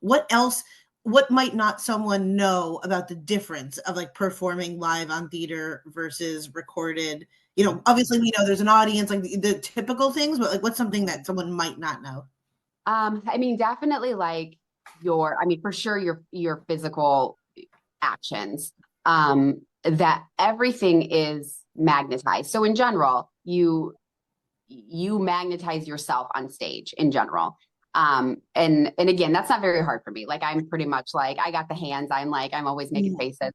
what else, what might not someone know about the difference of like performing live on theater versus recorded? You know, obviously we know there's an audience, like the typical things, but like what's something that someone might not know? I mean, definitely like for sure your physical actions, that everything is magnetized. So in general, you magnetize yourself on stage in general. And again, that's not very hard for me. Like I'm pretty much like, I got the hands, I'm always making faces.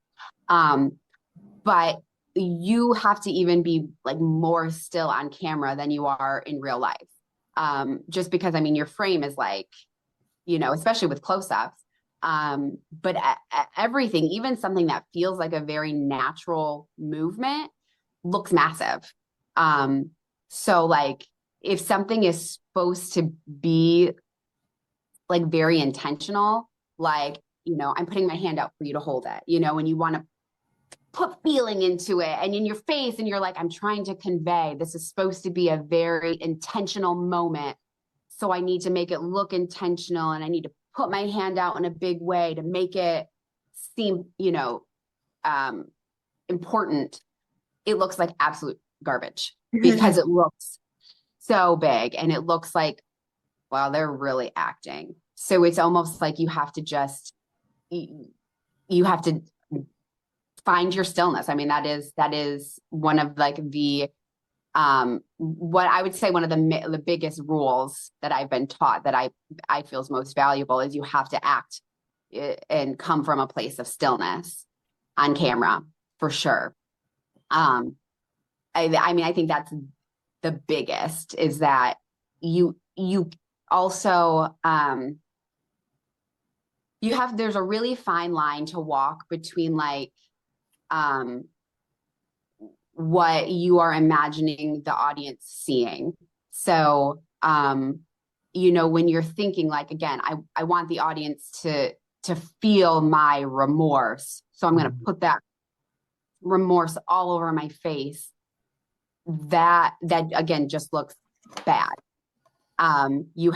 Um, but you have to even be like more still on camera than you are in real life. Just because, I mean, your frame is like, especially with close-ups. But everything, even something that feels like a very natural movement, looks massive. So like if something is supposed to be like very intentional, like, I'm putting my hand out for you to hold it, and you want to put feeling into it and in your face, and you're like, I'm trying to convey this is supposed to be a very intentional moment. So I need to make it look intentional, and I need to put my hand out in a big way to make it seem, important. It looks like absolute garbage because it looks so big and it looks like, well, they're really acting. So it's almost like you have to find your stillness. I mean, that is one of like the what I would say one of the biggest rules that I've been taught that I feel is most valuable is you have to act and come from a place of stillness on camera for sure. I mean, I think that's the biggest is that you also there's a really fine line to walk between like um what you are imagining the audience seeing. So, when you're thinking like, again, I want the audience to feel my remorse. So I'm going to put that remorse all over my face. That again, just looks bad. You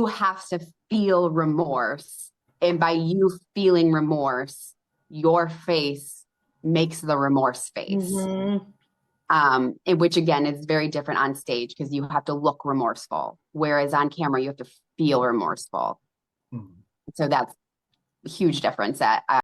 have to feel remorse. And by you feeling remorse, your face makes the remorse face. Mm-hmm. Which again is very different on stage because you have to look remorseful, whereas on camera you have to feel remorseful. So that's a huge difference that